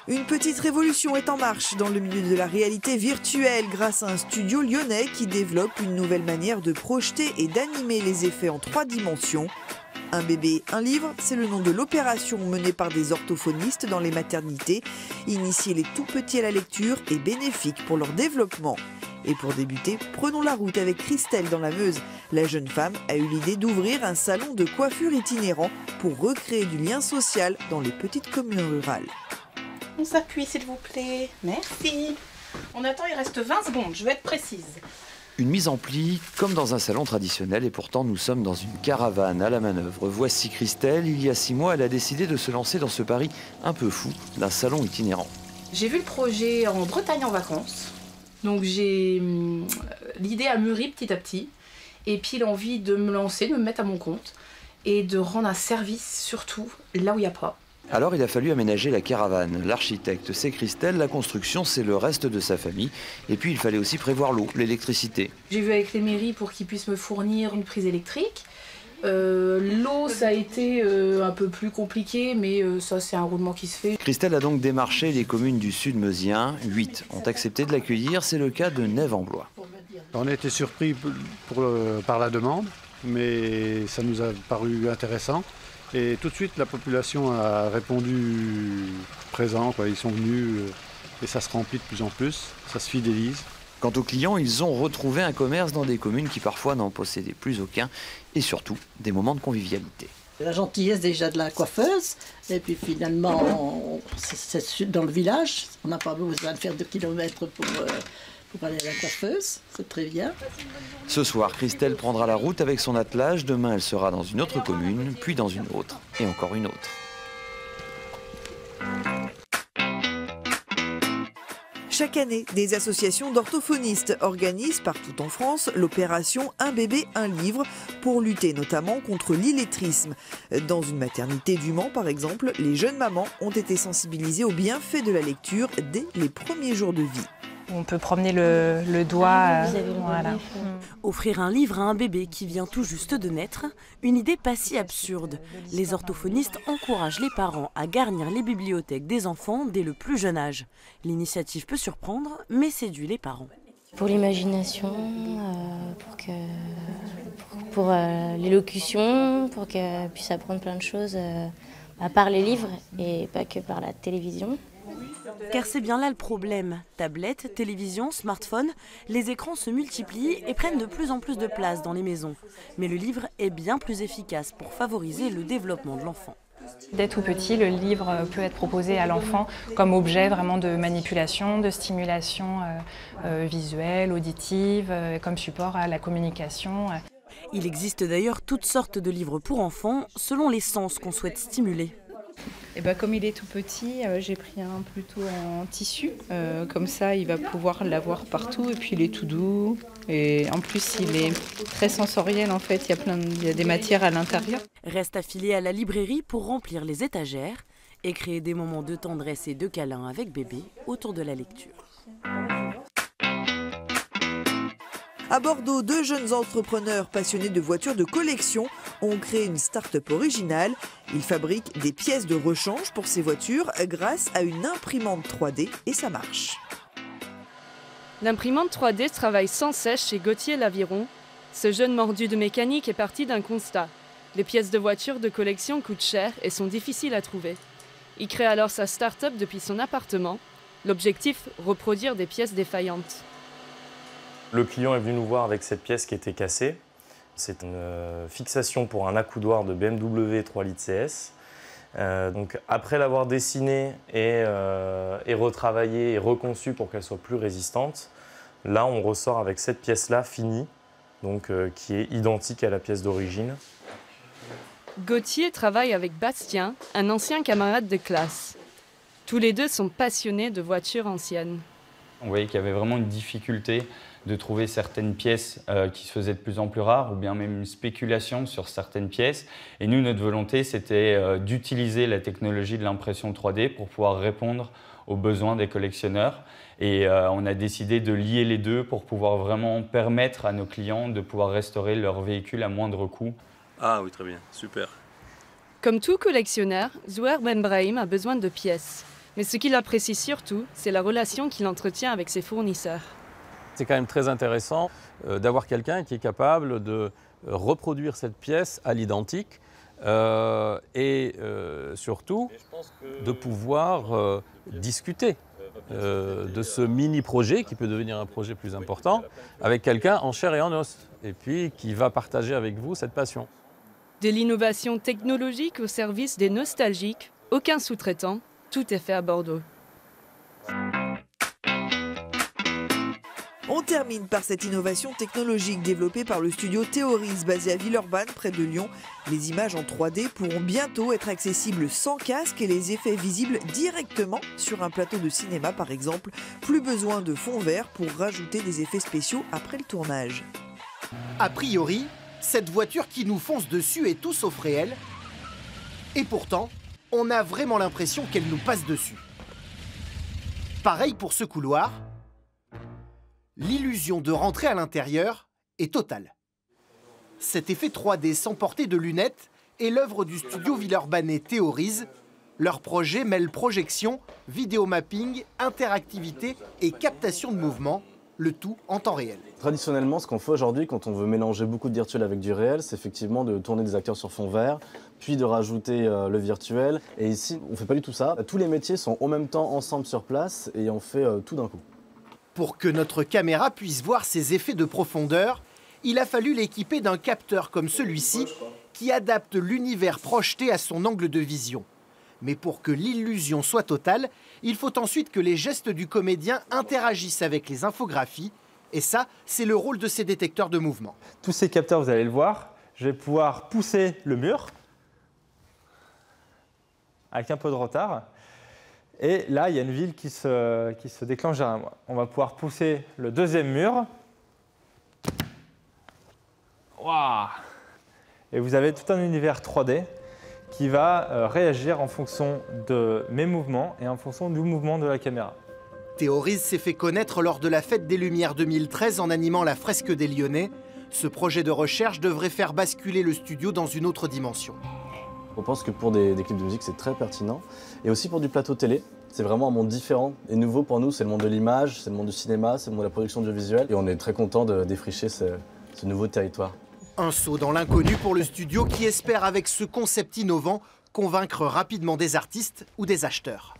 Une petite révolution est en marche dans le milieu de la réalité virtuelle grâce à un studio lyonnais qui développe une nouvelle manière de projeter et d'animer les effets en 3 dimensions. Un bébé, un livre, c'est le nom de l'opération menée par des orthophonistes dans les maternités. Initier les tout petits à la lecture est bénéfique pour leur développement. Et pour débuter, prenons la route avec Christelle dans la Meuse. La jeune femme a eu l'idée d'ouvrir un salon de coiffure itinérant pour recréer du lien social dans les petites communes rurales. On s'appuie s'il vous plaît. Merci. On attend, il reste 20 secondes, je vais être précise. Une mise en pli comme dans un salon traditionnel et pourtant nous sommes dans une caravane à la manœuvre. Voici Christelle, il y a 6 mois elle a décidé de se lancer dans ce pari un peu fou d'un salon itinérant. J'ai vu le projet en Bretagne en vacances, donc j'ai l'idée a mûri petit à petit et puis l'envie de me lancer, de me mettre à mon compte et de rendre un service surtout là où il n'y a pas. Alors il a fallu aménager la caravane. L'architecte c'est Christelle, la construction c'est le reste de sa famille. Et puis il fallait aussi prévoir l'eau, l'électricité. J'ai vu avec les mairies pour qu'ils puissent me fournir une prise électrique. L'eau ça a été un peu plus compliqué mais ça c'est un roulement qui se fait. Christelle a donc démarché les communes du sud meusien. 8 ont accepté de l'accueillir, c'est le cas de Nève-en-Blois. On a été surpris par la demande, mais ça nous a paru intéressant. Et tout de suite, la population a répondu présent, quoi. Ils sont venus et ça se remplit de plus en plus, ça se fidélise. Quant aux clients, ils ont retrouvé un commerce dans des communes qui parfois n'en possédaient plus aucun et surtout des moments de convivialité. La gentillesse déjà de la coiffeuse et puis finalement, c'est dans le village, on n'a pas besoin de faire 2 kilomètres pour aller à la coiffeuse, c'est très bien. Ce soir, Christelle prendra la route avec son attelage. Demain, elle sera dans une autre commune, puis dans une autre, et encore une autre. Chaque année, des associations d'orthophonistes organisent partout en France l'opération Un bébé, un livre pour lutter notamment contre l'illettrisme. Dans une maternité du Mans, par exemple, les jeunes mamans ont été sensibilisées aux bienfaits de la lecture dès les premiers jours de vie. On peut promener le doigt. Voilà. Offrir un livre à un bébé qui vient tout juste de naître, une idée pas si absurde. Les orthophonistes encouragent les parents à garnir les bibliothèques des enfants dès le plus jeune âge. L'initiative peut surprendre, mais séduit les parents. Pour l'imagination, pour l'élocution, pour qu'elle puisse apprendre plein de choses par les livres et pas que par la télévision. Car c'est bien là le problème. Tablettes, télévision, smartphone, les écrans se multiplient et prennent de plus en plus de place dans les maisons. Mais le livre est bien plus efficace pour favoriser le développement de l'enfant. Dès tout petit, le livre peut être proposé à l'enfant comme objet vraiment de manipulation, de stimulation visuelle, auditive, comme support à la communication. Il existe d'ailleurs toutes sortes de livres pour enfants, selon les sens qu'on souhaite stimuler. Et comme il est tout petit, j'ai pris un plutôt en tissu. Comme ça, il va pouvoir l'avoir partout. Et puis, il est tout doux. Et en plus, il est très sensoriel. En fait, il y a des matières à l'intérieur. Reste à filer à la librairie pour remplir les étagères et créer des moments de tendresse et de câlin avec bébé autour de la lecture. À Bordeaux, 2 jeunes entrepreneurs passionnés de voitures de collection ont créé une start-up originale. Ils fabriquent des pièces de rechange pour ces voitures grâce à une imprimante 3D et ça marche. L'imprimante 3D travaille sans cesse chez Gauthier l'Aviron. Ce jeune mordu de mécanique est parti d'un constat. Les pièces de voitures de collection coûtent cher et sont difficiles à trouver. Il crée alors sa start-up depuis son appartement. L'objectif, reproduire des pièces défaillantes. Le client est venu nous voir avec cette pièce qui était cassée. C'est une fixation pour un accoudoir de BMW 3 litres CS. Donc après l'avoir dessinée et retravaillée et reconçue pour qu'elle soit plus résistante, là on ressort avec cette pièce-là finie, donc, qui est identique à la pièce d'origine. Gauthier travaille avec Bastien, un ancien camarade de classe. Tous les deux sont passionnés de voitures anciennes. On voyait qu'il y avait vraiment une difficulté de trouver certaines pièces qui se faisaient de plus en plus rares ou bien même une spéculation sur certaines pièces. Et nous, notre volonté, c'était d'utiliser la technologie de l'impression 3D pour pouvoir répondre aux besoins des collectionneurs. Et on a décidé de lier les deux pour pouvoir vraiment permettre à nos clients de pouvoir restaurer leur véhicule à moindre coût. Ah oui, très bien, super. Comme tout collectionneur, Zouer Ben Brahim a besoin de pièces. Mais ce qu'il apprécie surtout, c'est la relation qu'il entretient avec ses fournisseurs. C'est quand même très intéressant d'avoir quelqu'un qui est capable de reproduire cette pièce à l'identique et surtout de pouvoir discuter de ce mini-projet qui peut devenir un projet plus important avec quelqu'un en chair et en os et puis qui va partager avec vous cette passion. De l'innovation technologique au service des nostalgiques, aucun sous-traitant, tout est fait à Bordeaux. On termine par cette innovation technologique développée par le studio Théorise basé à Villeurbanne près de Lyon. Les images en 3D pourront bientôt être accessibles sans casque et les effets visibles directement sur un plateau de cinéma par exemple. Plus besoin de fond vert pour rajouter des effets spéciaux après le tournage. A priori, cette voiture qui nous fonce dessus est tout sauf réelle. Et pourtant, on a vraiment l'impression qu'elle nous passe dessus. Pareil pour ce couloir. L'illusion de rentrer à l'intérieur est totale. Cet effet 3D sans porter de lunettes est l'œuvre du studio villeurbanais Théorise. Leur projet mêle projection, vidéomapping, interactivité et captation de mouvement, le tout en temps réel. Traditionnellement, ce qu'on fait aujourd'hui quand on veut mélanger beaucoup de virtuel avec du réel, c'est effectivement de tourner des acteurs sur fond vert, puis de rajouter le virtuel. Et ici, on ne fait pas du tout ça. Tous les métiers sont en même temps ensemble sur place et on fait tout d'un coup. Pour que notre caméra puisse voir ces effets de profondeur, il a fallu l'équiper d'un capteur comme celui-ci qui adapte l'univers projeté à son angle de vision. Mais pour que l'illusion soit totale, il faut ensuite que les gestes du comédien interagissent avec les infographies. Et ça, c'est le rôle de ces détecteurs de mouvement. Tous ces capteurs, vous allez le voir, je vais pouvoir pousser le mur avec un peu de retard. Et là, il y a une ville qui se déclenche derrière moi. On va pouvoir pousser le deuxième mur. Waouh! Et vous avez tout un univers 3D qui va réagir en fonction de mes mouvements et en fonction du mouvement de la caméra. Théorise s'est fait connaître lors de la Fête des Lumières 2013 en animant la fresque des Lyonnais. Ce projet de recherche devrait faire basculer le studio dans une autre dimension. On pense que pour des clips de musique, c'est très pertinent. Et aussi pour du plateau télé, c'est vraiment un monde différent et nouveau pour nous. C'est le monde de l'image, c'est le monde du cinéma, c'est le monde de la production audiovisuelle. Et on est très content de défricher ce nouveau territoire. Un saut dans l'inconnu pour le studio qui espère avec ce concept innovant convaincre rapidement des artistes ou des acheteurs.